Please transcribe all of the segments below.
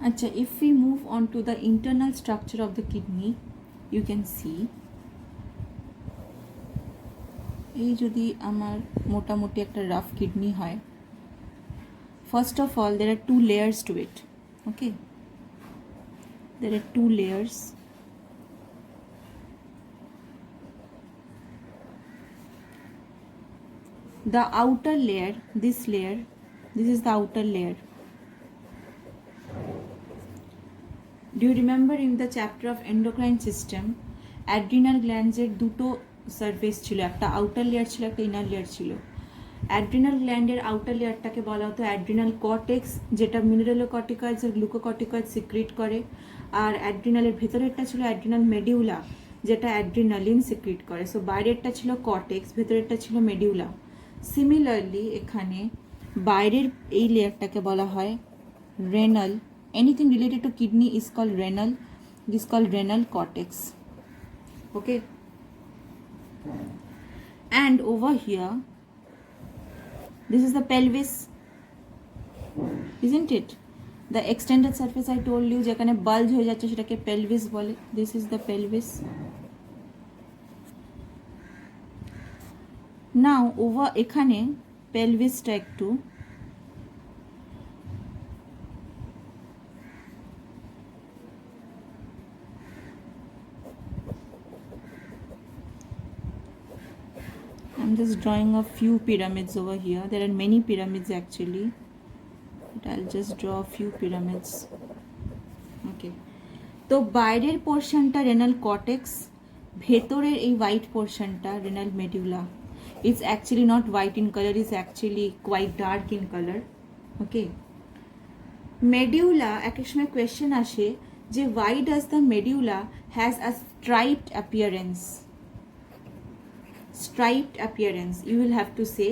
Acha, if we move on to the internal structure of the kidney, you can see এই যদি আমার মোটামুটি একটা রাফ কিডনি হয়, first of all there are two layers to it. Okay, there are two layers. The outer layer, this is the outer layer. Do you remember in the chapter of endocrine system, adrenal glands এর দুটো surface ছিল, একটা outer layer ছিল, একটা inner layer ছিল। Adrenal গ্ল্যান্ডের outer লেয়ারটাকে বলা হতো অ্যাড্রিনাল কর্টেক্স, যেটা মিনারেলোকর্টিকয়েডস আর গ্লুকোকর্টিকয়েড সিক্রিট করে, আর অ্যাড্রিনালের ভেতরেরটা ছিল অ্যাড্রিনাল মেডিউলা, যেটা অ্যাড্রিনালিন সিক্রিট করে। সো বাইরেরটা ছিল কর্টেক্স, ভেতরেরটা ছিল মেডিউলা। সিমিলারলি এখানে বাইরের এই লেয়ারটাকে বলা হয় renal. Anything related to kidney is called renal, it is called renal cortex. Okay, and over here this is the pelvis, isn't it? The extended surface I told you যেখানে bulge হয়ে যাচ্ছে সেটাকে pelvis বলে। This is the pelvis. Now over এখানে pelvisটা একটু I'm just drawing a few pyramids over here. There are many pyramids actually, but I'll just draw a few pyramids. Okay, তো বাইরের পোর্শনটা রেনাল কর্টেক্স, ভেতরের এই হোয়াইট পোর্শনটা renal মেডিউলা। It's actually not white in color, it's actually quite dark in color. Okay, medulla এক সময় question আসে যে why does the medulla has a striped appearance? Striped appearance, you will have to say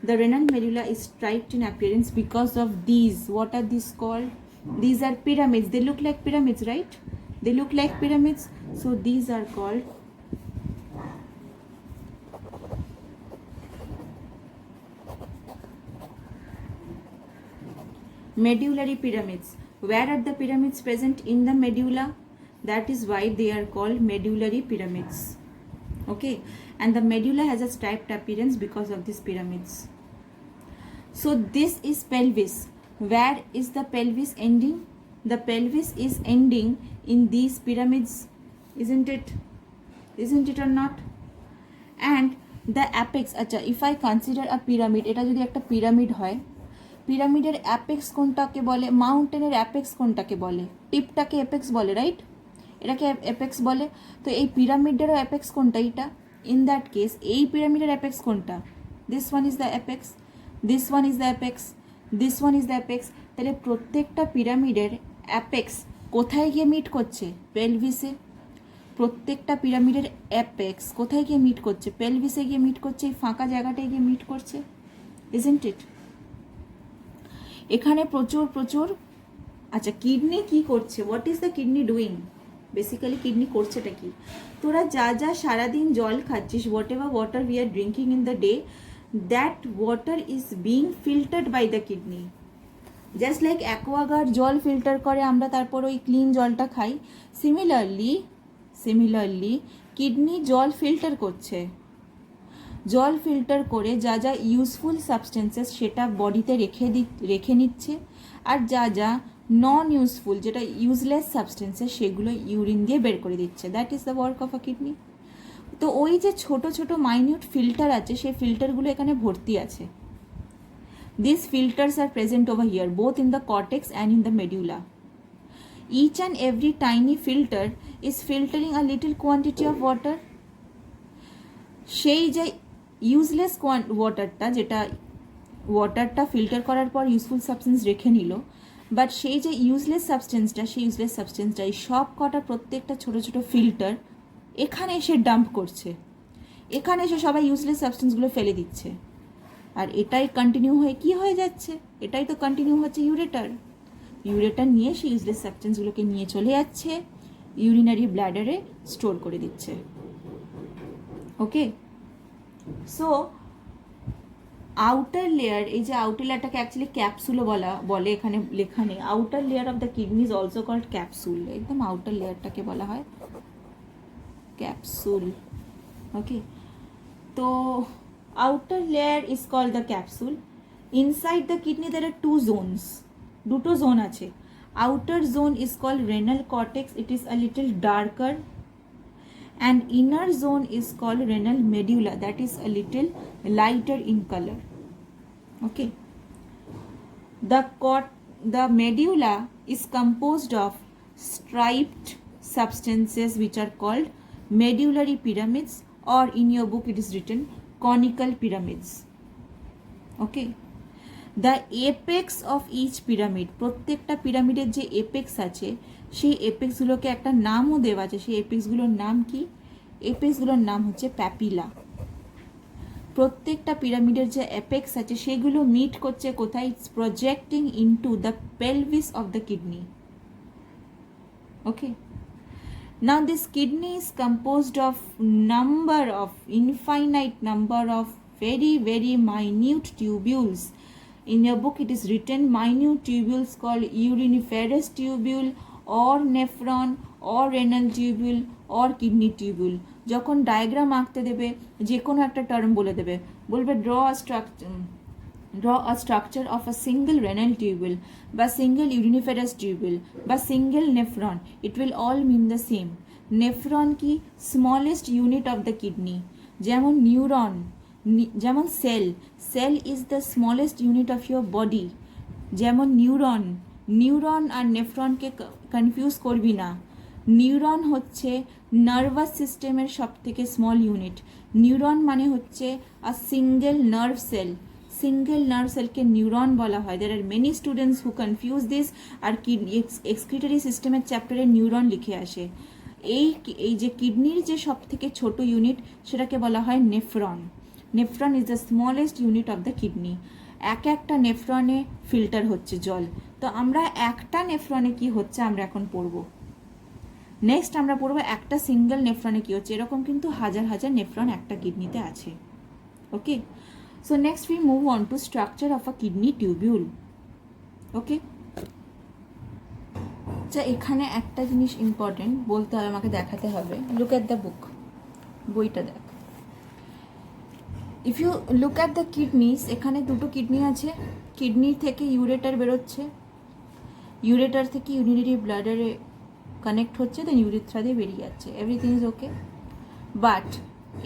the renal medulla is striped in appearance because of these. What are these called? These are pyramids. They look like pyramids, right? They look like pyramids, so these are called medullary pyramids. Where are the pyramids present? In the medulla. That is why they are called medullary pyramids. Okay, and the medulla has a striped appearance because of these pyramids. So this is pelvis. Where is the pelvis ending? The pelvis is ending in these pyramids, isn't it? Isn't it or not? And the apex, acha, if I consider a pyramid, এটা যদি একটা pyramid হয়, পিরামিডের apex কোনটাকে বলে? মাউন্টেনের apex কোনটাকে বলে? টিপটাকে apex বলে, রাইট? এটাকে অ্যাপেক্স বলে। তো এই পিরামিডেরও অ্যাপেক্স কোনটা? এইটা। ইন দ্যাট কেস এই পিরামিডের অ্যাপেক্স কোনটা? This one is the apex, this one is the apex, this one is the apex. তাহলে প্রত্যেকটা পিরামিডের অ্যাপেক্স কোথায় গিয়ে মিট করছে? পেলভিসে। প্রত্যেকটা পিরামিডের অ্যাপেক্স কোথায় গিয়ে মিট করছে? পেলভিসে গিয়ে মিট করছে, এই ফাঁকা জায়গাটায় গিয়ে মিট করছে, ইজন্ট ইট? এখানে প্রচুর প্রচুর। আচ্ছা, কিডনি কি করছে? What is the kidney doing? Basically kidney করছেটা কি? তোরা যা যা সারাদিন জল খাচ্ছিস, whatever water we are drinking in the day, that water is being filtered by the kidney. Just like Aquaguard জল ফিল্টার করে আমরা তারপর ওই ক্লিন জলটা খাই, সিমিলারলি কিডনি জল ফিল্টার করছে। জল ফিল্টার করে যা যা ইউজফুল সাবস্টেন্সেস সেটা বডিতে রেখে নিচ্ছে, আর যা যা নন ইউজফুল, যেটা ইউজলেস সাবস্টেন্সেস, সেগুলো ইউরিন দিয়ে বের করে দিচ্ছে। That is the work of a kidney. তো ওই যে ছোট ছোট মাইনিউট ফিল্টার আছে, সেই ফিল্টারগুলো এখানে ভর্তি আছে। This filters are present over here, both in the cortex and in the medulla. Each and every tiny filter is filtering a little quantity of water. সেই যে ইউজলেস ওয়াটারটা, যেটা ওয়াটারটা ফিল্টার করার পর ইউজফুল সাবস্টেন্স রেখে নিল, বাট সেই যে useless সাবস্টেন্সটা, সেই ইউজলেস সাবস্টেন্সটা এই সব কটা প্রত্যেকটা ছোটো ছোটো ফিল্টার এখানে এসে ডাম্প করছে, এখানে এসে সবাই ইউজলেস সাবস্টেন্সগুলো ফেলে দিচ্ছে। আর এটাই কন্টিনিউ হয়ে কি হয়ে যাচ্ছে? এটাই তো কন্টিনিউ হচ্ছে ইউরেটার। ইউরেটার নিয়ে সেই ইউজলেস সাবস্টেন্সগুলোকে নিয়ে চলে যাচ্ছে, ইউরিনারি ব্ল্যাডারে স্টোর করে দিচ্ছে। ওকে, সো আউটার লেয়ার, এই যে আউটার লেয়ারটাকে অ্যাকচুয়ালি ক্যাপসুলও বলে, এখানে লেখা নেই। Outer layer of the kidney is also called capsule, একদম আউটার লেয়ারটাকে বলা হয় ক্যাপসুল। ওকে, তো outer layer is called the capsule. Inside the kidney there are two zones, দুটো জোন আছে। Outer zone is called renal cortex, it is a little darker, and inner zone is called renal medulla, that is a little lighter in color. Okay, the medulla is composed of striped substances which are called medullary pyramids, or in your book it is written conical pyramids. Okay, the apex of each pyramid, প্রত্যেকটা পিরামিডের যে apex আছে সেই এপেক্সগুলোকে একটা নামও দেওয়া আছে। সেই এপেক্সগুলোর নাম কি? এপেক্সগুলোর নাম হচ্ছে প্যাপিলা। প্রত্যেকটা পিরামিডের যে এপেক্স আছে সেগুলো মিট করছে কোথায়? It's projecting into the pelvis of the kidney. Okay, now this kidney is composed of infinite number of very very minute tubules. In your book it is written minute tubules called uriniferous tubule or nephron or renal tubule or kidney tubule. যখন diagram আঁকতে দেবে যে কোনো একটা term বলে দেবে, বলবে draw a structure of a single renal tubule বা single uriniferous tubule বা single nephron, it will all mean the same. nephron কি? smallest unit of the kidney, যেমন নিউরন, যেমন cell is the smallest unit of your body, যেমন neuron আর নেফ্রনকে confuse করবি না। নিউরন হচ্ছে নার্ভাস সিস্টেমের সব থেকে স্মল ইউনিট। নিউরন মানে হচ্ছে আ সিঙ্গেল নার্ভ সেলকে নিউরন বলা হয়। There are many students who confuse this, আর এক্সক্রিটরি সিস্টেমের চ্যাপ্টারে নিউরন লিখে আসে। এই যে কিডনির যে সব থেকে ছোট ইউনিট সেটাকে বলা হয় nephron. Nephron is the smallest unit of the kidney. একটা নেফ্রনে ফিল্টার হচ্ছে জল। তো আমরা একটা নেফ্রনে কি হচ্ছে আমরা এখন পড়ব। নেক্সট আমরা পড়ব একটা সিঙ্গেল নেফ্রনে কি হচ্ছে। এরকম কিন্তু হাজার হাজার নেফ্রন একটা কিডনিতে আছে। Okay, so next we move on to structure of a kidney tubule. Okay, আচ্ছা এখানে একটা জিনিস ইম্পর্টেন্ট বলতে হবে, আমাকে দেখাতে হবে। লুক অ্যাট দ্য বুক, বইটা দেখ। If you look at the kidneys, এখানে দুটো কিডনি আছে। কিডনি থেকে ইউরেটার বেরোচ্ছে, ইউরেটার থেকে ইউরিনারি ব্লাডারে কানেক্ট হচ্ছে, দেন ইউরিথ্রা দিয়ে বেরিয়ে যাচ্ছে। এভরিথিং ইজ ওকে, বাট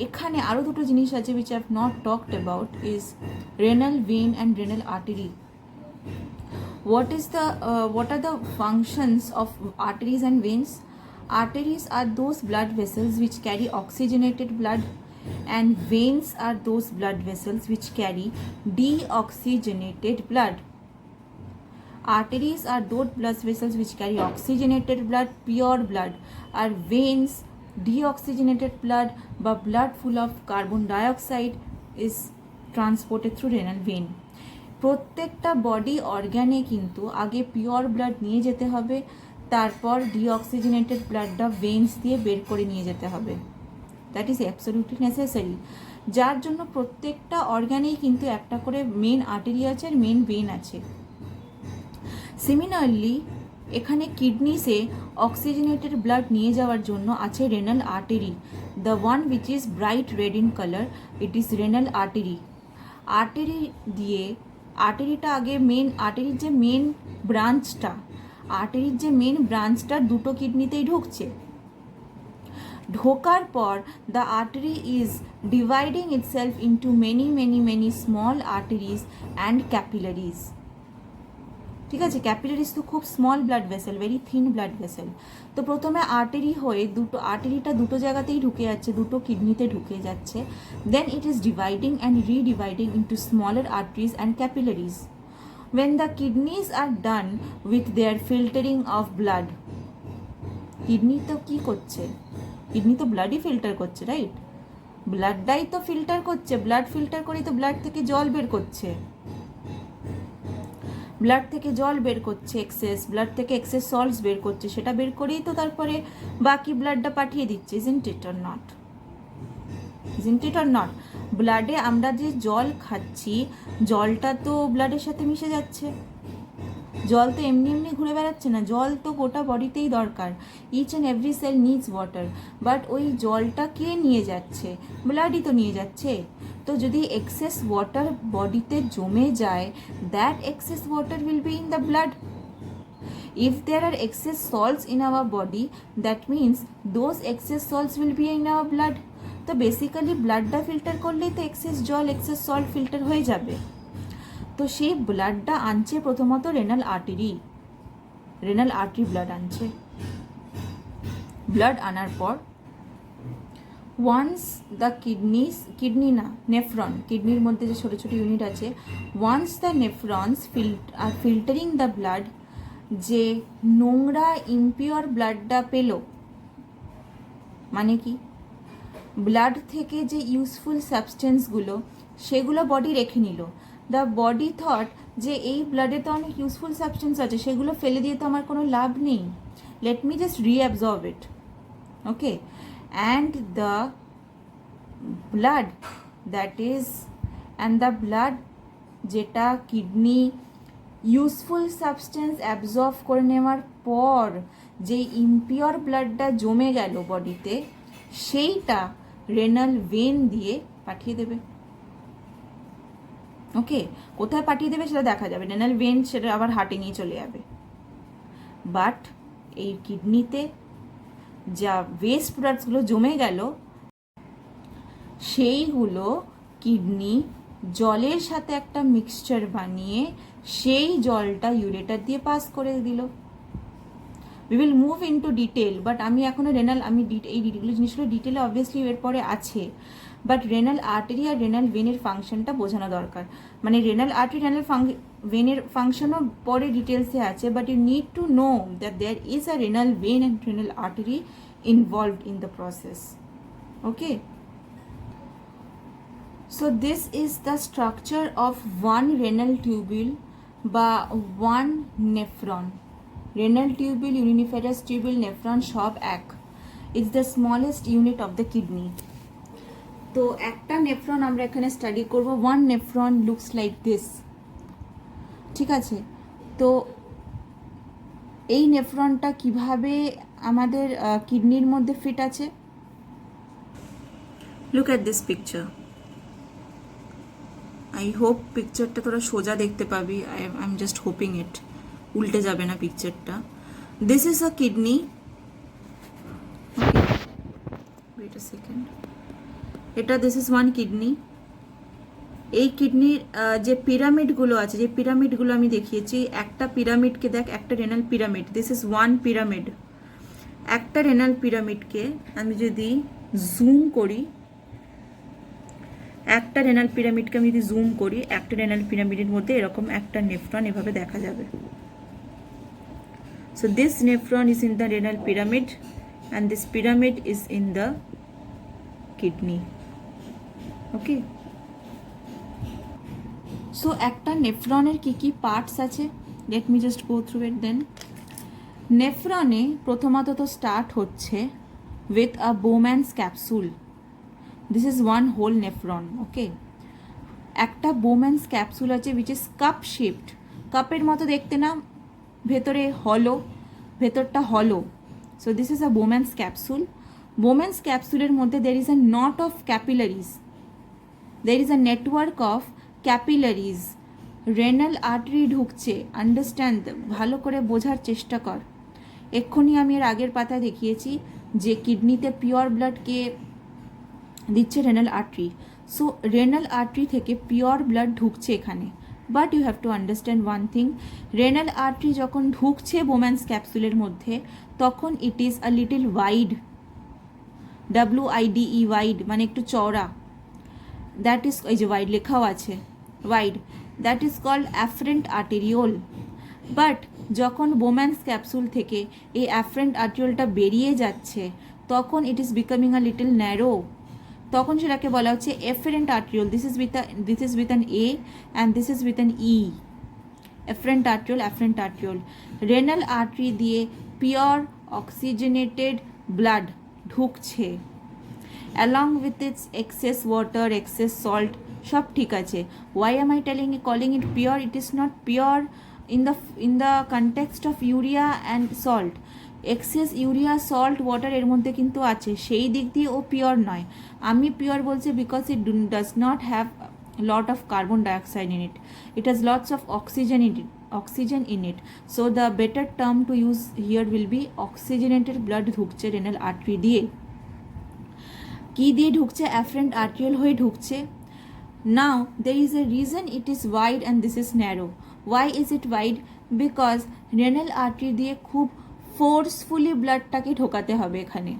এখানে আরও দুটো জিনিস আছে which I have not talked about, is renal vein and renal artery. What are the functions of arteries and veins? Arteries are those blood vessels which carry oxygenated blood, and veins are those blood vessels which carry deoxygenated blood. Arteries are those blood vessels which carry oxygenated blood, pure blood, আর veins deoxygenated blood বা blood full of carbon dioxide is transported through renal vein. প্রত্যেকটা body অর্গ্যানে কিন্তু আগে pure blood নিয়ে যেতে হবে, তারপর deoxygenated ব্লাডটা veins দিয়ে বের করে নিয়ে যেতে হবে। দ্যাট ইজ অ্যাবসলিউটলি নেসেসারি, যার জন্য প্রত্যেকটা অর্গ্যানেই কিন্তু একটা করে মেন আর্টারি আছে আর মেন ভেন আছে। সিমিলারলি এখানে কিডনিসে অক্সিজেনেটেড ব্লাড নিয়ে যাওয়ার জন্য আছে renal artery, the one which is bright red in colour, it is renal artery. Artery দিয়ে আর্টারিটা আগে মেন আর্টারির যে মেন ব্রাঞ্চটা দুটো কিডনিতেই ঢুকছে। ঢোকার পর the artery is dividing itself into many small arteries and capillaries. ঠিক আছে, ক্যাপিলারিজ তো খুব small blood vessel, very thin blood vessel. তো প্রথমে আর্টারি হয়ে আর্টারিটা দুটো জায়গাতেই ঢুকে যাচ্ছে, দুটো কিডনিতে ঢুকে যাচ্ছে। Then it is dividing and redividing into smaller arteries and capillaries. when the kidneys are done with their filtering of blood, kidney তো কি করছে? কিডনি তো ব্লাডই ফিল্টার করছে, রাইট? ব্লাডটাই তো ফিল্টার করছে, ব্লাড ফিল্টার করেই তো ব্লাড থেকে জল বের করছে, ব্লাড থেকে এক্সেস সল্টস বের করছে, সেটা বের করেই তো তারপরে বাকি ব্লাডটা পাঠিয়ে দিচ্ছে, isn't it or not? isn't it or not? ব্লাডে আমরা যে জল খাচ্ছি, জলটা তো ব্লাডের সাথে মিশে যাচ্ছে, জল তো এমনি এমনি ঘুরে বেড়াচ্ছে না, জল তো গোটা বডিতেই দরকার, each and every cell needs water, but ওই জলটা কে নিয়ে যাচ্ছে? ব্লাডই তো নিয়ে যাচ্ছে। তো যদি এক্সেস ওয়াটার বডিতে জমে যায়, that excess water will be in the blood. If there are excess salts in our body, that means those excess salts will be in our blood. তো বেসিক্যালি ব্লাডটা ফিল্টার করলেই তো এক্সেস জল, access salt filter হয়ে যাবে। তো সেই ব্লাডটা আনছে প্রথমত রেনাল আর্টারি ব্লাড আনছে। ব্লাড আনার পর ওয়ান্স দ্য নেফ্রন, কিডনির মধ্যে যে ছোটো ছোটো ইউনিট আছে, once the nephrons are filtering the blood, যে নোংরা ইমপিওর ব্লাডটা পেল, মানে কি ব্লাড থেকে যে ইউজফুল সাবস্টেন্সগুলো সেগুলো বডি রেখে নিল। দ্য বডি থট যে এই ব্লাডে তো অনেক ইউজফুল সাবস্টেন্স আছে, সেগুলো ফেলে দিয়ে তো আমার কোনো লাভ নেই, let me just reabsorb it, okay. And the blood যেটা কিডনি ইউজফুল সাবস্টেন্স অ্যাবজর্ব করে নেওয়ার পর যে ইমপিওর ব্লাডটা জমে গেল বডিতে, সেইটা রেনাল ভেন দিয়ে পাঠিয়ে দেবে, ওকে। কোথায় পাঠিয়ে দেবে সেটা দেখা যাবে, রেনাল ভেন সেটা আবার হার্টে নিয়ে চলে যাবে। বাট এই কিডনিতে যা ওয়েস্ট প্রোডাক্টসগুলো জমে গেল, সেইগুলো কিডনি জলের সাথে একটা মিক্সচার বানিয়ে সেই জলটা ইউরেটার দিয়ে পাস করে দিল। We will move into detail, but আমি এখনো এই জিনিসগুলো ডিটেলে অবভিয়াসলি এর পরে আছে, বাট রেনাল আর্টারি আর রেনাল ভেনের ফাংশনটা বোঝানো দরকার। মানে রেনাল আর্টারি রেনাল ভেনের ফাংশনও পরে ডিটেলসে আছে, but you need to know that there is a renal vein and renal artery involved in the process, okay. So this is the structure of one renal tubule বা one nephron. Renal tubule, uriniferous tubule, nephron সব এক। It's the smallest unit of the kidney. তো একটা nephron আমরা এখানে study করব। one nephron looks like this, ঠিক আছে। তো এই নেফ্রনটা কিভাবে আমাদের কিডনির মধ্যে ফিট আছে, look at this picture. I hope পিকচারটা তোরা সোজা দেখতে পাবি, I am just hoping it উল্টে যাবে না পিকচারটা। This is a kidney, wait a second, this is one kidney. এই কিডনির যে পিরামিডগুলো আছে, যে পিরামিডগুলো আমি দেখিয়েছি, একটা পিরামিডকে দেখ, একটা renal pyramid, this is one pyramid. একটা রেনাল পিরামিডকে আমি যদি জুম করি, একটা রেনাল পিরামিডের মধ্যে এরকম একটা নেফ্রন এভাবে দেখা যাবে। So this nephron is in the renal pyramid and this pyramid is in the kidney, okay. So একটা নেফ্রনের কি পার্টস আছে, let me just go through it then. নেফ্রনে প্রথমত তো স্টার্ট হচ্ছে with a Bowman's capsule, this is one whole nephron, okay. একটা Bowman's capsule আছে উইচ ইজ কাপ শেপড, কাপের মতো দেখতে না, ভেতরে হলো, ভেতরটা হলো। So this is a Bowman's capsule. বোম্যানস ক্যাপসুলের মধ্যে there is a not of capillaries, there is a network of capillaries. Renal artery ঢুকছে, আন্ডারস্ট্যান্ড, ভালো করে বোঝার চেষ্টা কর। এক্ষুনি আমি এর আগের পাতায় দেখিয়েছি যে কিডনিতে পিওর ব্লাডকে দিচ্ছে renal artery. So renal artery থেকে পিওর ব্লাড ঢুকছে এখানে, but you have to understand one thing, renal artery যখন ঢুকছে বোম্যান্স ক্যাপসুলের মধ্যে, তখন it is a little wide, WIDE wide, মানে একটু চওড়া। দ্যাট ইজ, এই যে ওয়াইড লেখাও আছে, wide, that is called afferent arteriole. But যখন বোম্যান্স ক্যাপসুল থেকে এই অ্যাফারেন্ট আর্টেরিওলটা বেরিয়ে যাচ্ছে, তখন it is becoming a little narrow, তখন সেটাকে বলা হচ্ছে efferent arteriole. This is with an A and this is with an E, efferent arteriole. Renal artery দিয়ে পিওর অক্সিজেনেটেড ব্লাড ঢুকছে, along with its excess water, excess salt, সব ঠিক আছে. Why am I calling it pure? It is not pure in the context of urea and salt. Excess urea, salt, water এর মধ্যে কিন্তু আছে, সেই দিক দিয়ে ও পিওর নয়. আমি পিওর বলছি because it does not have lot of carbon dioxide in it. It has lots of oxygen in it. So the better term to use here will be oxygenated blood ঢুকছে renal artery দিয়ে. কি দিয়ে ঢুকছে? afferent arteriole হয়ে ঢুকছে. Now there is a reason it is wide and this is narrow. Why is it wide? Because renal artery দিয়ে খুব forcefully ব্লাডটাকে ঢোকাতে হবে এখানে.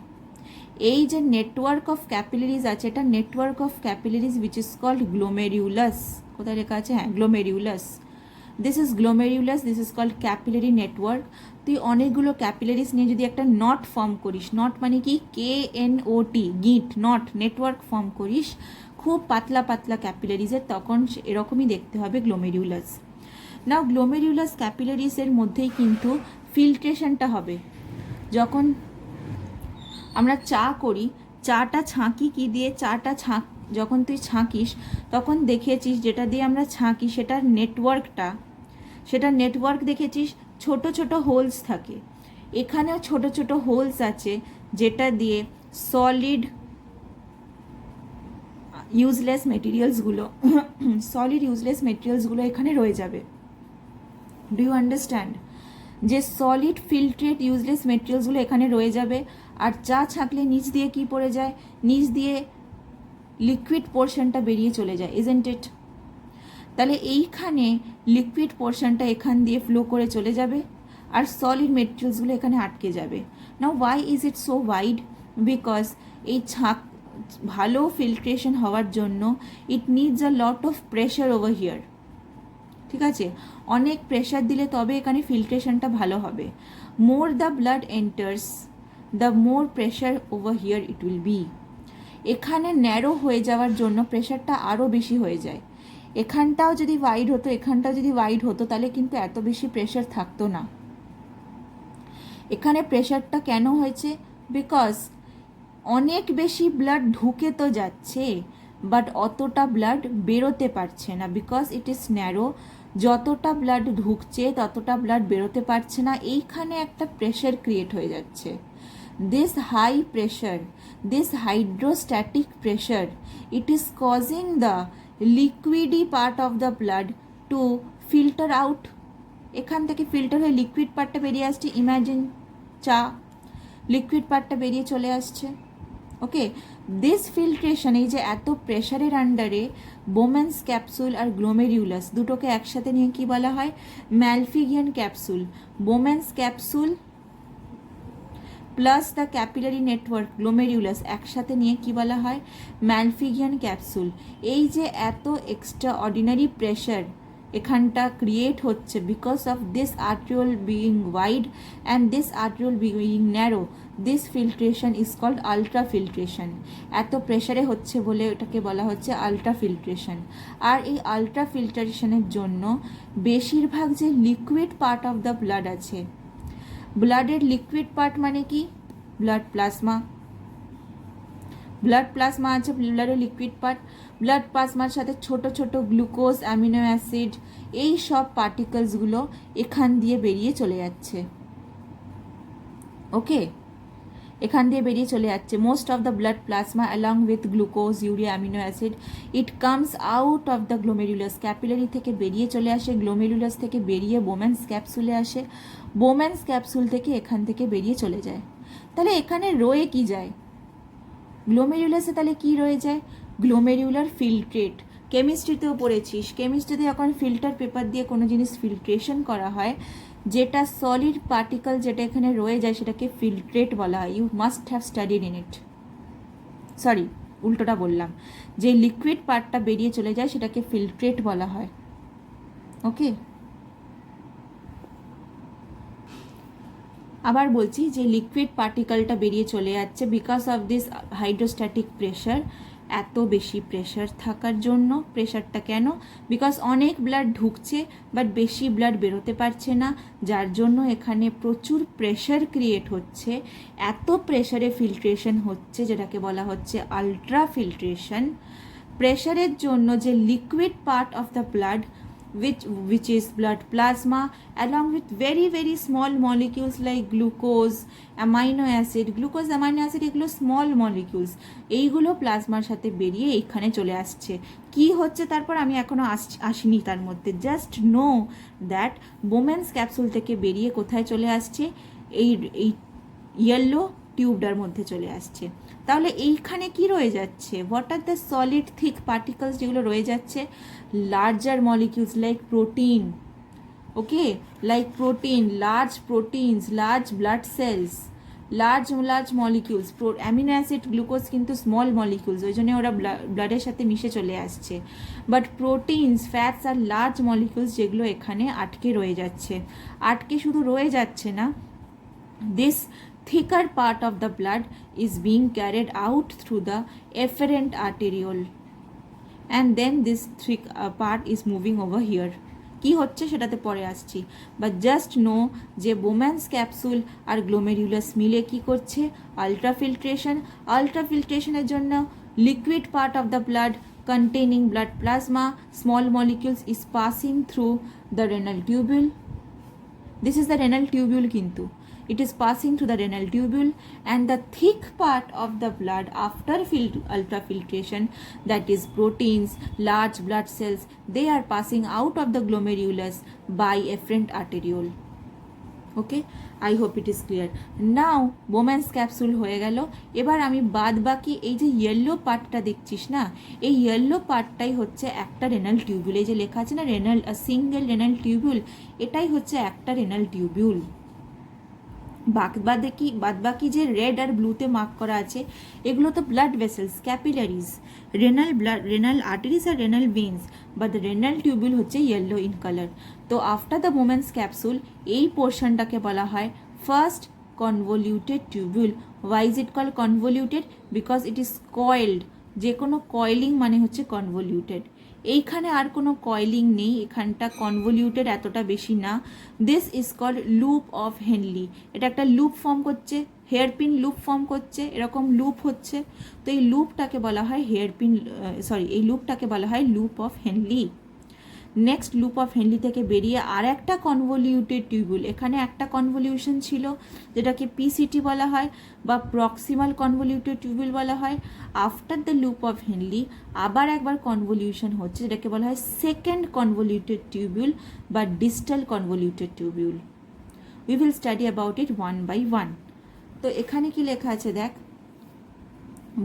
এই যে নেটওয়ার্ক অফ ক্যাপিলারিজ আছে, এটা network of capillaries which is called glomerulus. কোথায় লেখা আছে? হ্যাঁ, glomerulus. This is glomerulus, this is called capillary network. তুই অনেকগুলো ক্যাপিলারিজ নিয়ে যদি একটা নট ফর্ম করিস, নট মানে কি KNOT, গিট, নট, নেটওয়ার্ক ফর্ম করিস খুব পাতলা পাতলা ক্যাপিলারিজের, তখন এরকমই দেখতে হবে গ্লোমেরিউলাস. নাও গ্লোমেরিউলাস ক্যাপিলারিজের মধ্যেই কিন্তু ফিল্ট্রেশনটা হবে. যখন আমরা চা করি, চাটা ছাঁকি কি দিয়ে? চাটা যখন তুই ছাঁকিস তখন দেখেছিস যেটা দিয়ে আমরা ছাঁকি সেটার নেটওয়ার্ক দেখেছিস, ছোট ছোট হোলস থাকে. এখানেও ছোট ছোট হোলস আছে যেটা দিয়ে সলিড ইউজলেস মেটেরিয়ালসগুলো এখানে রয়ে যাবে. Do you understand? যে সলিড ফিল্ট্রেট ইউজলেস মেটেরিয়ালসগুলো এখানে রয়ে যাবে. আর চা ছাঁকলে নিচ দিয়ে কি পড়ে যায়? নিচ দিয়ে লিকুইড পোর্শনটা বেরিয়ে চলে যায়, ইজন্ট ইট? তাহলে এইখানে লিকুইড পোর্শনটা এখান দিয়ে ফ্লো করে চলে যাবে আর সলিড মেটেরিয়ালসগুলো এখানে আটকে যাবে. Now why is it so wide? Because এই ভালো ফিল্ট্রেশন হওয়ার জন্য it needs a lot of pressure over here. ঠিক আছে, অনেক প্রেশার দিলে তবে এখানে ফিল্ট্রেশনটা ভালো হবে. More the blood enters, the more pressure over here it will be. এখানে ন্যারো হয়ে যাওয়ার জন্য প্রেশারটা আরও বেশি হয়ে যায়. এখানটাও যদি ওয়াইড হতো তাহলে কিন্তু এত বেশি প্রেশার থাকতো না. এখানে প্রেশারটা কেন হয়েছে? বিকজ অনেক বেশি ব্লাড ঢুকে তো যাচ্ছে বাট অতটা ব্লাড বেরোতে পারছে না, বিকজ ইট ইজ ন্যারো. যতটা ব্লাড ঢুকছে ততটা ব্লাড বেরোতে পারছে না. এইখানে একটা প্রেশার ক্রিয়েট হয়ে যাচ্ছে. This high pressure, this hydrostatic pressure, it is causing the liquidy part of the blood to filter out. এখান থেকে ফিল্টার হয়ে লিকুইড পার্টটা বেরিয়ে আসছে. ইম্যাজিন চা, লিকুইড পার্টটা বেরিয়ে চলে আসছে. ওকে, দিস ফিল্ট্রেশন, এই যে এত প্রেশারের আন্ডারে বোমেন্স ক্যাপসুল আর গ্লোমেরিউলাস দুটোকে একসাথে নিয়ে কি বলা হয়? Malpighian capsule. Bowman's capsule plus the capillary network glomerulus একসাথে নিয়ে কি বলা হয়? Malpighian capsule. এই যে এত এক্সট্রা অর্ডিনারি প্রেশার এখানটা ক্রিয়েট হচ্ছে because of this arteriole being wide and this arteriole being narrow, this filtration is called ultrafiltration. এত প্রেশারে হচ্ছে বলে এটাকে বলা হচ্ছে আলট্রা ফিল্ট্রেশন. আর এই আলট্রা ফিল্ট্রেশনের জন্য বেশিরভাগ যে liquid part of the blood আছে, ব্লাডের লিকুইড পার্ট মানে কি? ব্লাড প্লাজমা আছে ব্লাডের লিকুইড পার্ট. ব্লাড প্লাজমার সাথে ছোট ছোট গ্লুকোজ, অ্যামিনো অ্যাসিড, এই সব পার্টিকলসগুলো এখান দিয়ে বেরিয়ে চলে যাচ্ছে. ওকে, এখান দিয়ে বেরিয়ে চলে যাচ্ছে. Most of the blood plasma along with glucose, urea, amino acid, it comes out of the glomerulus. Capillary থেকে বেরিয়ে চলে আসে, গ্লোমেরুলাস থেকে বেরিয়ে বোমেন্স ক্যাপসুলে আসে, বোমেন্স ক্যাপসুল থেকে এখান থেকে বেরিয়ে চলে যায়. তাহলে এখানে রয়ে কি যায়? গ্লোমেরুলাসে তাহলে কি রয়ে যায়? Glomerular filtrate. কেমিস্ট্রিতেও পড়েছিস, কেমিস্ট্রিতে যখন ফিল্টার পেপার দিয়ে কোনো জিনিস ফিল্ট্রেশন করা হয়, যেটা সলিড পার্টিকেল যেটা এখানে রয়ে যায় সেটাকে ফিল্ট্রেট বলা হয়. You must have studied in it. Sorry, উল্টোটা বললাম. যে লিকুইড পার্টটা বেরিয়ে চলে যায় সেটাকে ফিল্ট্রেট বলা হয়. ওকে, আবার বলছি যে লিকুইড পার্টিকেলটা বেরিয়ে চলে যাচ্ছে because of this hydrostatic pressure, এত বেশি প্রেশার থাকার জন্য। প্রেশারটা কেন? বিকজ অনেক ব্লাড ঢুকছে বাট বেশি ব্লাড বেরোতে পারছে না, যার জন্য এখানে প্রচুর প্রেশার ক্রিয়েট হচ্ছে। এত প্রেশারে ফিল্ট্রেশন হচ্ছে, যেটাকে বলা হচ্ছে আলট্রা ফিল্ট্রেশন। প্রেশারের জন্য যে liquid part of the blood which is blood plasma along with very small molecules like glucose, amino acid, এগুলো স্মল মলিকিউলস, এইগুলো প্লাজমার সাথে বেরিয়ে এইখানে চলে আসছে। কি হচ্ছে তারপর আমি এখনো আসিনি তার মধ্যে। Just know that Bowman's capsule থেকে বেরিয়ে কোথায় চলে আসছে? এই ইয়েলো টিউবটার মধ্যে চলে আসছে। তাহলে এইখানে কি রয়ে যাচ্ছে? What are the solid thick particles যেগুলো রয়ে যাচ্ছে? Larger molecules like protein, okay, like protein, large proteins, large blood cells, large molecules. Amino acid, glucose কিন্তু স্মল মলিকিউলস, ওই জন্য ওরা ব্লাডের সাথে মিশে চলে আসছে। বাট প্রোটিনস, ফ্যাটস আর লার্জ মলিকিউলস যেগুলো এখানে আটকে রয়ে যাচ্ছে। আটকে শুধু রয়ে যাচ্ছে না, this thicker part of the blood is being carried out through the efferent arteriole and then this thick part is moving over here. কি হচ্ছে সেটাতে পরে আসছি, বাট জাস্ট নো যে বোম্যান্স ক্যাপসুল আর গ্লোমেরুলাস মিলে কি করছে? আলট্রাফিল্ট্রেশন। আলট্রাফিল্ট্রেশনের জন্য liquid part of the blood containing blood plasma, small molecules is passing through the renal tubule. This is the renal tubule kintu. It is passing through the renal tubule and the thick part of the blood after ultrafiltration, that is proteins, large blood cells, they are passing out of the glomerulus by efferent arteriole. Okay, I hope it is clear now. Bowman's capsule হয়ে গেল। এবার আমি বাদ বাকি এই যে yellow পার্টটা দেখছিস না, এই ইয়েলো পার্টটাই হচ্ছে একটা রেনাল টিউবিউল। এই যে লেখা আছে না রেনাল, সিঙ্গেল রেনাল টিউবিউল, এটাই হচ্ছে একটা রেনাল টিউবিউল। বাদ বাকি যে রেড আর ব্লুতে মার্ক করা আছে এগুলো তো blood vessels, capillaries, renal arteries আর renal veins, but the renal tubule হচ্ছে ইয়েলো ইন কালার। তো আফটার দ্য বোম্যান্স ক্যাপসুল এই পোর্শনটাকে বলা হয় first convoluted tubule. Why is it call convoluted? Because it is coiled. যে কোনো কয়েলিং মানে হচ্ছে কনভলিউটেড। এইখানে আর কোনো কয়েলিং নেই, এখানটা কনভলিউটেড এতটা বেশি না। This is called loop of Henle. এটা একটা লুপ ফর্ম করছে, হেয়ারপিন লুপ ফর্ম করছে, এরকম লুপ হচ্ছে। তো এই লুপটাকে বলা হয় এই লুপটাকে বলা হয় loop of Henley. Next loop of Henley থেকে বেরিয়ে আর একটা কনভলিউটেড টিউবিউল, এখানে একটা কনভলিউশন ছিল যেটাকে পিসিটি বলা হয় বা প্রক্সিমাল কনভলিউটেড টিউবিউল বলা হয়। After the loop of Henle আবার একবার কনভলিউশন হচ্ছে, যেটাকে বলা হয় সেকেন্ড কনভলিউটেড টিউবিউল বা distal convoluted tubule. We will study about it one by one. তো এখানে কি লেখা আছে দেখ,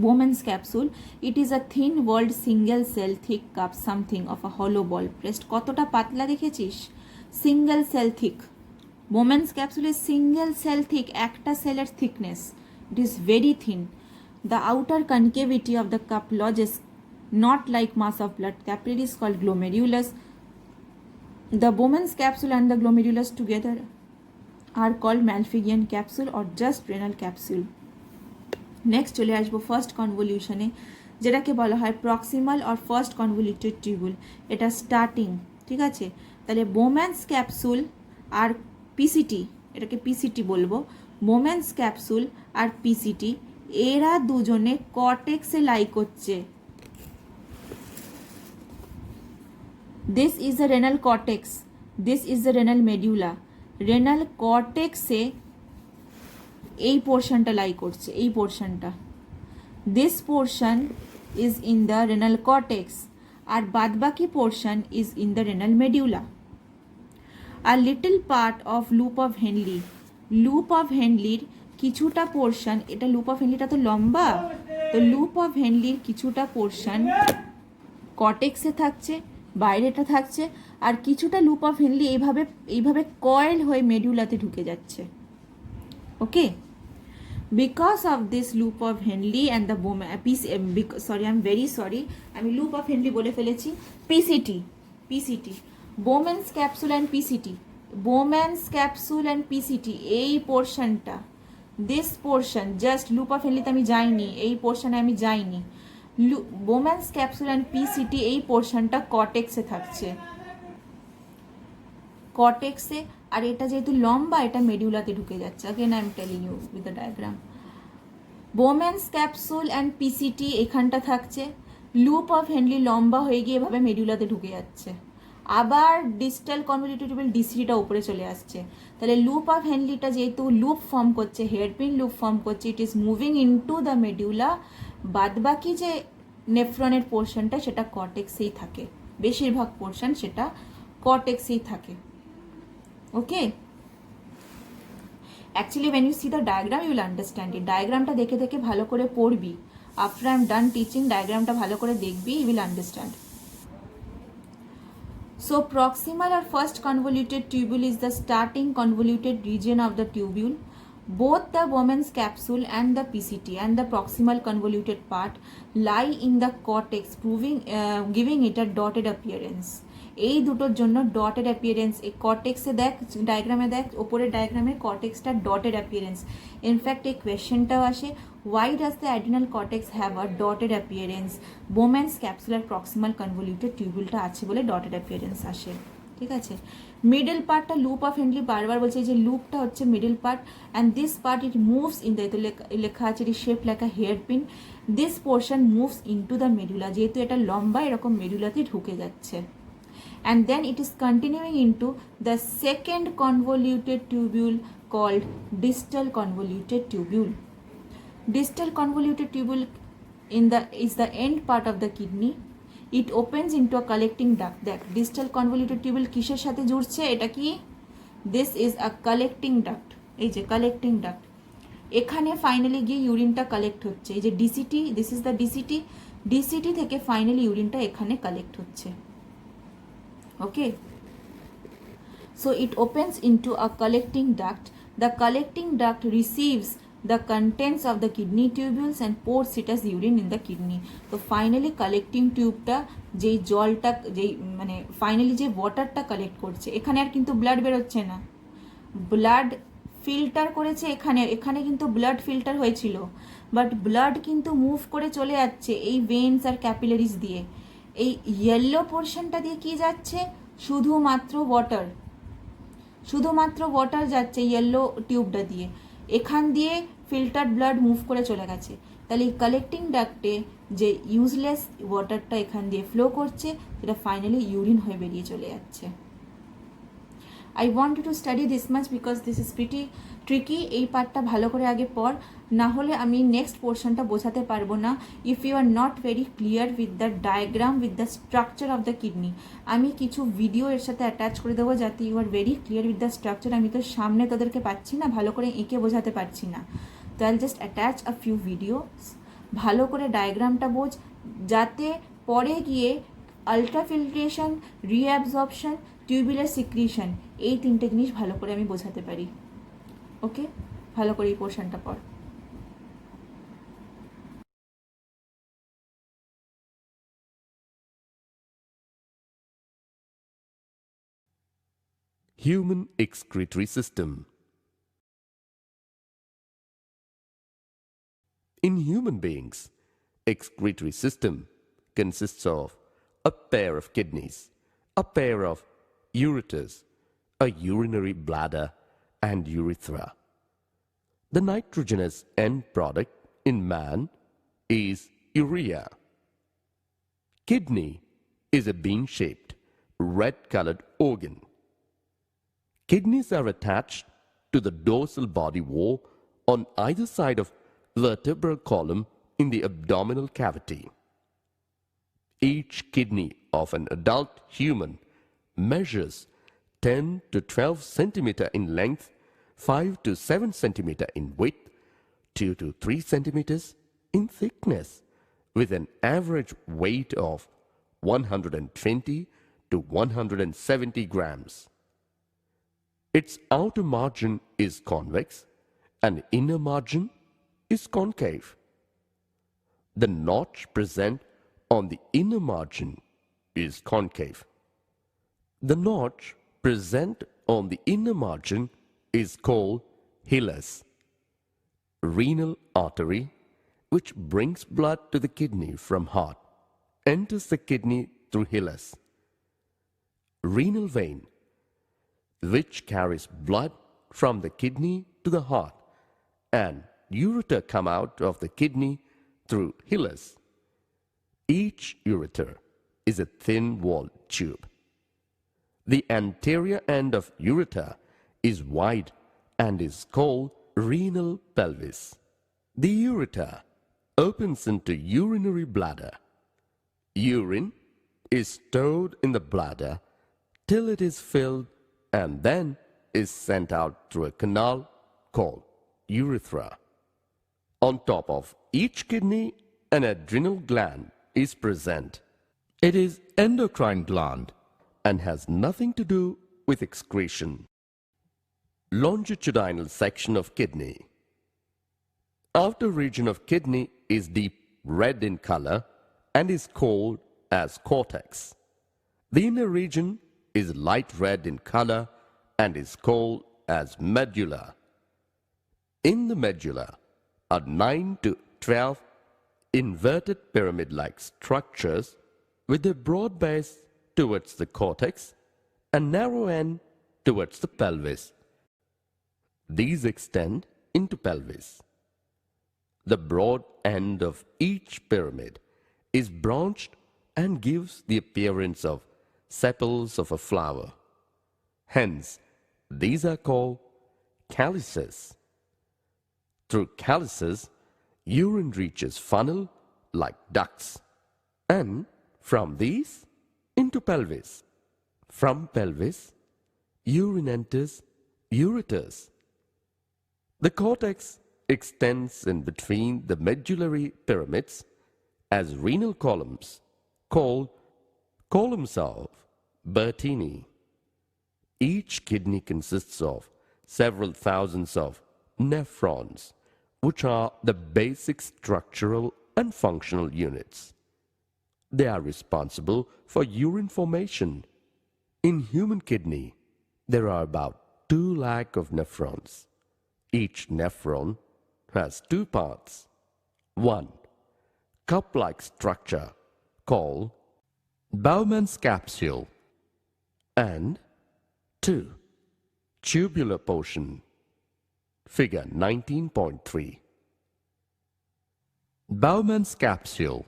Bowman's capsule, it is a thin walled single cell thick cup something of a hollow ball pressed. কতটা পাতলা দেখেছিস? Single cell thick. Bowman's capsule is single cell thick, একটা সেলের thickness. It is very thin. The outer concavity of the cup lodges not like mass of blood capillary is called glomerulus. The Bowman's capsule and the glomerulus together are called Malpighian capsule or just renal capsule. Next চলে আসবো first কনভলিউশনে, যেটাকে বলা হয় proximal or first convoluted tubule. এটা starting, ঠিক আছে? তাহলে বোম্যান্স ক্যাপসুল আর পিসিটি, এটাকে পিসিটি বলবো, বোম্যান্স ক্যাপসুল আর পিসিটি এরা দুজনে কর্টেক্সে লাই করছে। This is the renal cortex, this is the renal medulla. Renal কর্টেক্সে এই পোর্শনটা লাই করছে, এই পোর্শনটা। This portion is in the renal cortex আর বাদবাকি portion is in the renal মেডিউলা। আর little part of loop of Henle, loop of হেনলির কিছুটা পোর্শন, এটা লুপ অফ হেনলিটা তো লম্বা, তো লুপ অফ হেনলির কিছুটা পোর্শন কর্টেক্সে থাকছে, বাইরেটা থাকছে, আর কিছুটা লুপ অফ হেনলি এইভাবে কয়েল হয়ে মেডিউলাতে ঢুকে যাচ্ছে। ওকে, because of this loop of Henle and the I'm very sorry, আমি loop of Henle বলে ফেলেছি। PCT, Bowman's capsule and PCT, Bowman's capsule and PCT, এই পোর্শনটা, this portion, just loop of Henle তে আমি যাইনি, এই পোর্শনে আমি যাইনি, বোম্যান্স ক্যাপসুল অ্যান্ড পিসিটি এই পোর্শনটা কর্টেক্সে থাকছে, কর্টেক্সে। আর এটা যেহেতু লম্বা, এটা মেডিউলাতে ঢুকে যাচ্ছে। Again I am telling you with the diagram. Bowman's capsule and PCT এখানটা থাকছে, লুপ অফ হেনলি লম্বা হয়ে গিয়ে এভাবে মেডিউলাতে ঢুকে যাচ্ছে। আবার ডিস্টাল কনভলিউটেড টিউবুল ডিসিটা উপরে চলে আসছে। তাহলে লুপ অফ হেনলিটা যেহেতু লুপ ফর্ম করছে, হেয়ারপিন লুপ ফর্ম করছে, it is moving into the medulla. বাদবাকি যে নেফ্রনের পোর্শনটা সেটা কর্টেক্সেই থাকে, বেশিরভাগ পোর্শন সেটা কর্টেক্সেই থাকে। Okay, actually when you see the diagram you will understand it. ডায়াগ্রামটা দেখে দেখে ভালো করে পড়বি। after I am done teaching, ডায়াগ্রামটা ভালো করে দেখবি, you will understand. So proximal or first convoluted tubule is the starting convoluted region of the tubule. Both the Bowman's capsule and the PCT and the proximal convoluted part lie in the cortex, giving it a dotted appearance. এই দুটোর জন্য dotted appearance, এই কর্টেক্সে দেখ, ডায়াগ্রামে দেখ, ওপরের ডায়াগ্রামে কর্টেক্সটা dotted appearance. In fact এই কোয়েশ্চেনটাও আসে, why does the adrenal cortex have a dotted appearance? Bowman's capsular proximal convoluted tubuleটা আছে বলে ডটেড অ্যাপিয়ারেন্স আসে। ঠিক আছে, মিডল পার্টটা লুপ অফ হেনলি, বারবার বলছে যে লুপটা হচ্ছে middle part, and this part it moves in the, লেখা আছে এটি শেপ লেখা hairpin, this portion moves into the medulla, যেহেতু এটা লম্বা এরকম মেডুলাতে ঢুকে যাচ্ছে। And then it is continuing into the second convoluted tubule called distal convoluted tubule. Distal convoluted tubule is the end part of the kidney. It opens into a collecting duct. দেখ distal convoluted tubule কিসের সাথে জুড়ছে, এটা কি, this is a collecting duct, এই যে collecting duct। এখানে finally গিয়ে ইউরিনটা collect হচ্ছে, এই যে ডিসিটি, দিস ইজ দ্য ডিসিটি, ডিসিটি থেকে ফাইনালি ইউরিনটা এখানে কালেক্ট হচ্ছে। Okay, so it opens into a collecting duct. The collecting duct receives the contents of the kidney tubules and pours it as urine in the kidney. So finally collecting টিউবটা যেই জলটা, যেই মানে finally যে ওয়াটারটা collect করছে, এখানে আর কিন্তু blood বেরোচ্ছে না, ব্লাড ফিল্টার করেছে এখানে, এখানে কিন্তু ব্লাড ফিল্টার হয়েছিল, বাট ব্লাড কিন্তু মুভ করে চলে যাচ্ছে এই ভেন্স আর ক্যাপিলারিজ দিয়ে। এই ইয়েলো পোর্শনটা দিয়ে কি যাচ্ছে, শুধুমাত্র ওয়াটার, শুধুমাত্র ওয়াটার যাচ্ছে ইয়েলো টিউবটা দিয়ে, এখান দিয়ে ফিল্টার ব্লাড মুভ করে চলে গেছে। তাহলে এই কালেক্টিং ডাক্টে যে ইউজলেস ওয়াটারটা এখান দিয়ে ফ্লো করছে, সেটা ফাইনালি ইউরিন হয়ে বেরিয়ে চলে যাচ্ছে। I want you to study this much because this is pretty tricky. এই পার্টটা ভালো করে আগে পড়, না হলে আমি নেক্সট পোর্শনটা বোঝাতে পারবো না। If you are not very clear with the diagram, with the structure of the kidney, আমি কিছু ভিডিও এর সাথে অ্যাটাচ করে দেবো যাতে you are very clear with the structure. আমি তো সামনে তোদেরকে পাচ্ছি না, ভালো করে এঁকে বোঝাতে পারছি না, তো I just attach a few videos. ভালো করে ডায়াগ্রামটা বোঝ, যাতে পরে গিয়ে আলট্রাফিল্ট্রেশন, রিঅ্যাবজর্পশন, টিউবুলার সিক্রিশন, এই তিনটে জিনিস ভালো করে আমি বোঝাতে পারি। ওকে, ভালো করে এই পোর্শনটা পড়। Human excretory system. In human beings, excretory system consists of a pair of kidneys, a pair of ureters, a urinary bladder, and urethra. The nitrogenous end product in man is urea. Kidney is a bean-shaped, red-colored organ. Kidneys are attached to the dorsal body wall on either side of vertebral column in the abdominal cavity. Each kidney of an adult human measures 10 to 12 centimeter in length, 5 to 7 centimeter in width, 2 to 3 centimeters in thickness, with an average weight of 120 to 170 grams. Its outer margin is convex and inner margin is concave. The notch present on the inner margin is concave. The notch present on the inner margin is called hilus. Renal artery which brings blood to the kidney from heart, enters the kidney through hilus. Renal vein, which carries blood from the kidney to the heart, and ureter come out of the kidney through hilus. Each ureter is a thin-walled tube. The anterior end of ureter is wide and is called renal pelvis. The ureter opens into urinary bladder. Urine is stored in the bladder till it is filled and then is sent out through a canal called urethra. On top of each kidney, an adrenal gland is present. It is endocrine gland and has nothing to do with excretion. Longitudinal section of kidney. Outer region of kidney is deep red in color and is called as cortex. The inner region is light red in color and is called as medulla. In the medulla are 9 to 12 inverted pyramid-like structures with a broad base towards the cortex and narrow end towards the pelvis. These extend into pelvis. The broad end of each pyramid is branched and gives the appearance of sepals of a flower. Hence, these are called calyces. Through calyces, urine reaches funnel like ducts, and from these into pelvis. From pelvis, urine enters ureters. The cortex extends in between the medullary pyramids as renal columns called columns of Bertini. Each kidney consists of several thousands of nephrons, which are the basic structural and functional units. They are responsible for urine formation. In human kidney, there are about 2 lakh of nephrons. Each nephron has 2 parts. 1. Cup-like structure called Bowman's capsule, and 2. Tubular portion. Figure 19.3. Bowman's capsule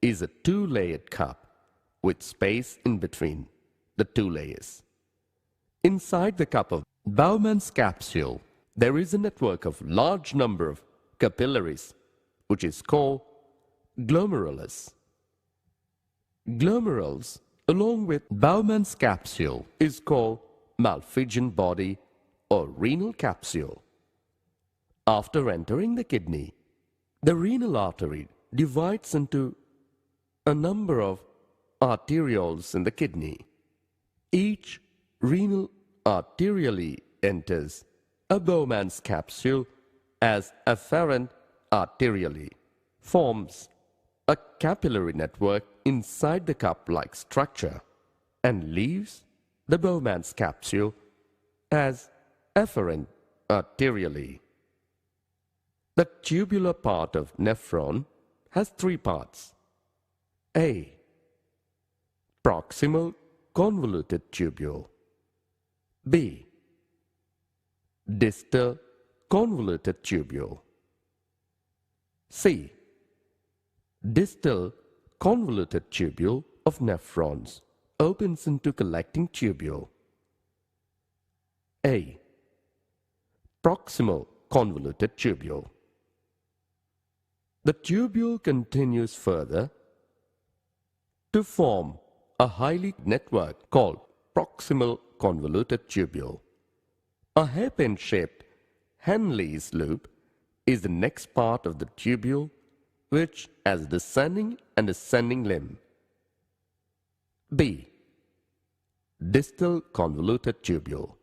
is a 2-layered cup with space in between the 2 layers. Inside the cup of Bowman's capsule, there is a network of large number of capillaries, which is called glomerulus. Glomerulus, along with Bowman's capsule, is called Malpighian body or renal capsule. After entering the kidney, the renal artery divides into a number of arterioles in the kidney. Each renal arteriole enters a Bowman's capsule as afferent arteriole, forms a capillary network inside the cup-like structure, and leaves the Bowman's capsule as efferent arteriole. The tubular part of nephron has 3 parts. A. Proximal convoluted tubule. B. Distal convoluted tubule. C. Distal convoluted tubule of nephrons opens into collecting tubule. A. Proximal convoluted tubule. The tubule continues further to form a highly network called proximal convoluted tubule. A hairpin-shaped Henle's loop is the next part of the tubule, which has descending and ascending limb. B. Distal convoluted tubule.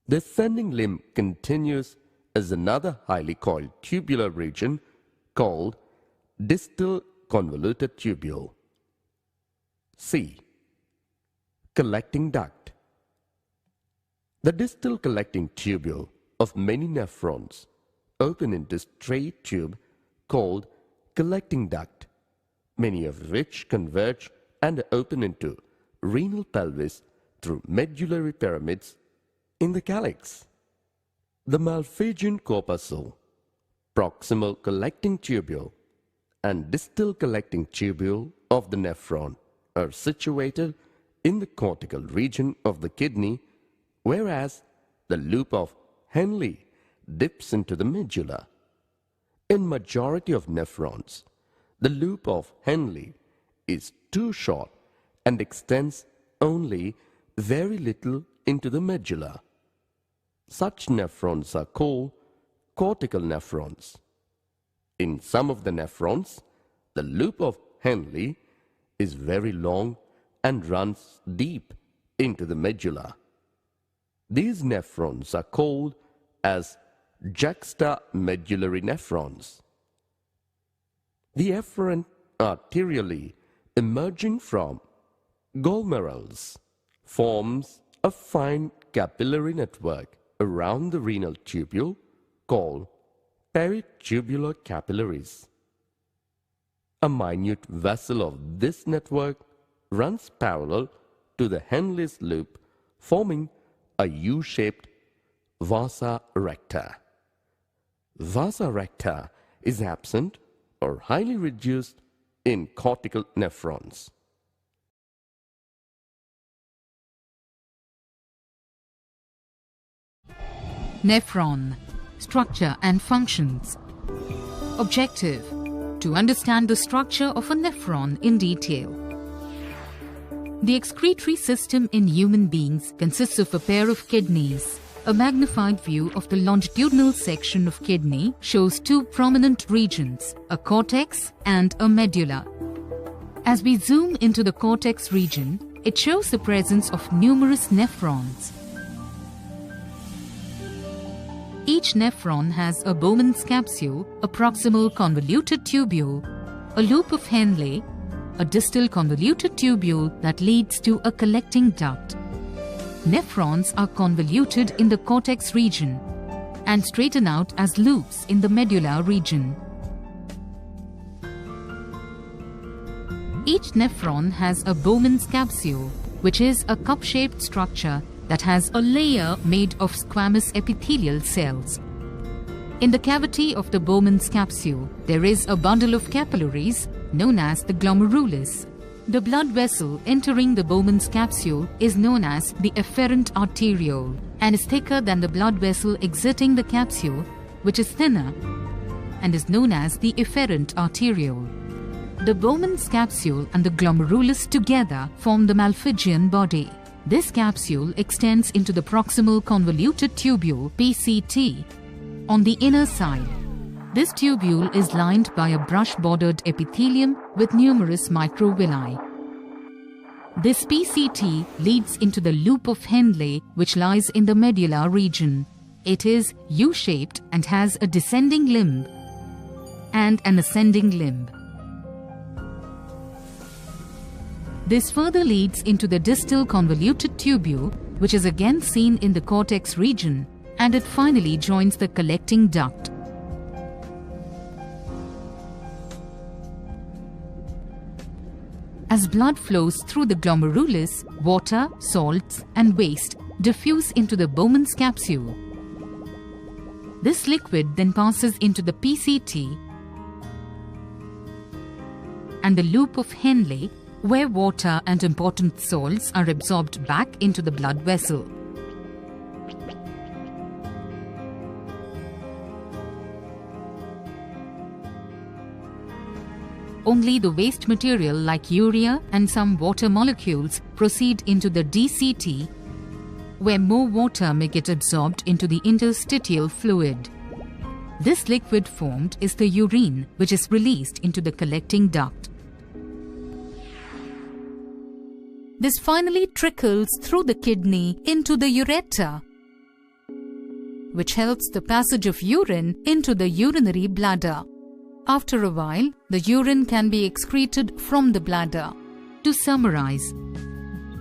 The ascending limb continues as another highly coiled tubular region called distal convoluted tubule. C. Collecting duct. The distal collecting tubule of many nephrons open into straight tube called collecting duct, many of which converge and open into renal pelvis through medullary pyramids in the calyx. The Malpighian corpuscle, proximal collecting tubule, and distal collecting tubule of the nephron are situated in the cortical region of the kidney, whereas the loop of Henle dips into the medulla. In majority of nephrons, the loop of Henle is too short and extends only very little into the medulla. Such nephrons are called cortical nephrons. In some of the nephrons, the loop of Henle is very long and runs deep into the medulla. These nephrons are called as juxtamedullary nephrons. The efferent arterially emerging from glomerulus forms a fine capillary network around the renal tubule called peritubular capillaries. A minute vessel of this network runs parallel to the Henle's loop, forming a U-shaped vasa recta. Vasa recta is absent or highly reduced in cortical nephrons. Nephron, structure and functions. Objective: to understand the structure of a nephron in detail. The excretory system in human beings consists of a pair of kidneys. A magnified view of the longitudinal section of kidney shows two prominent regions, a cortex and a medulla. As we zoom into the cortex region, it shows the presence of numerous nephrons. Each nephron has a Bowman's capsule, a proximal convoluted tubule, a loop of Henle, a distal convoluted tubule that leads to a collecting duct. Nephrons are convoluted in the cortex region and straighten out as loops in the medulla region. Each nephron has a Bowman's capsule, which is a cup-shaped structure that has a layer made of squamous epithelial cells. In the cavity of the Bowman's capsule, there is a bundle of capillaries known as the glomerulus. The blood vessel entering the Bowman's capsule is known as the efferent arteriole and is thicker than the blood vessel exiting the capsule, which is thinner and is known as the efferent arteriole. The Bowman's capsule and the glomerulus together form the Malpighian body. This capsule extends into the proximal convoluted tubule (PCT) on the inner side. This tubule is lined by a brush-bordered epithelium with numerous microvilli. This PCT leads into the loop of Henle, which lies in the medulla region. It is U-shaped and has a descending limb and an ascending limb. This further leads into the distal convoluted tubule, which is again seen in the cortex region, and it finally joins the collecting duct. As blood flows through the glomerulus, water, salts, and waste diffuse into the Bowman's capsule. This liquid then passes into the PCT and the loop of Henle, where water and important salts are absorbed back into the blood vessel. Only the waste material like urea and some water molecules proceed into the DCT, where more water may get absorbed into the interstitial fluid. This liquid formed is the urine, which is released into the collecting duct. This finally trickles through the kidney into the ureter, which helps the passage of urine into the urinary bladder. After a while, the urine can be excreted from the bladder. To summarize,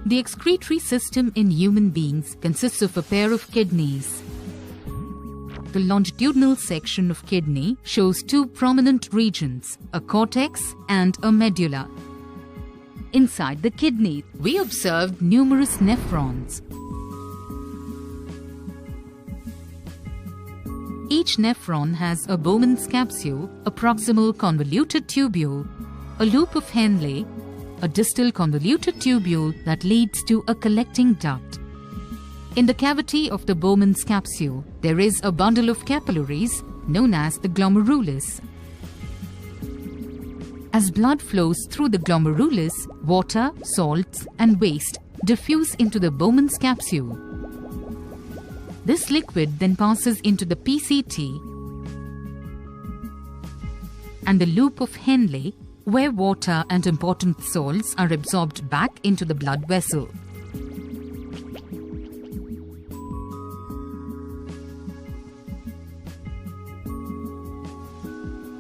the excretory system in human beings consists of a pair of kidneys. The longitudinal section of kidney shows two prominent regions, a cortex and a medulla. Inside the kidney, we observed numerous nephrons. Each nephron has a Bowman's capsule, a proximal convoluted tubule, a loop of Henle, a distal convoluted tubule that leads to a collecting duct. In the cavity of the Bowman's capsule, there is a bundle of capillaries known as the glomerulus. As blood flows through the glomerulus, water, salts, and waste diffuse into the Bowman's capsule. This liquid then passes into the PCT and the loop of Henle, where water and important salts are absorbed back into the blood vessel.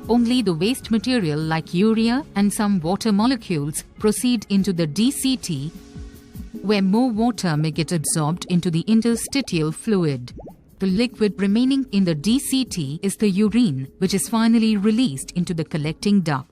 Only the waste material like urea and some water molecules proceed into the DCT, where more water may get absorbed into the interstitial fluid. The liquid remaining in the DCT is the urine, which is finally released into the collecting duct.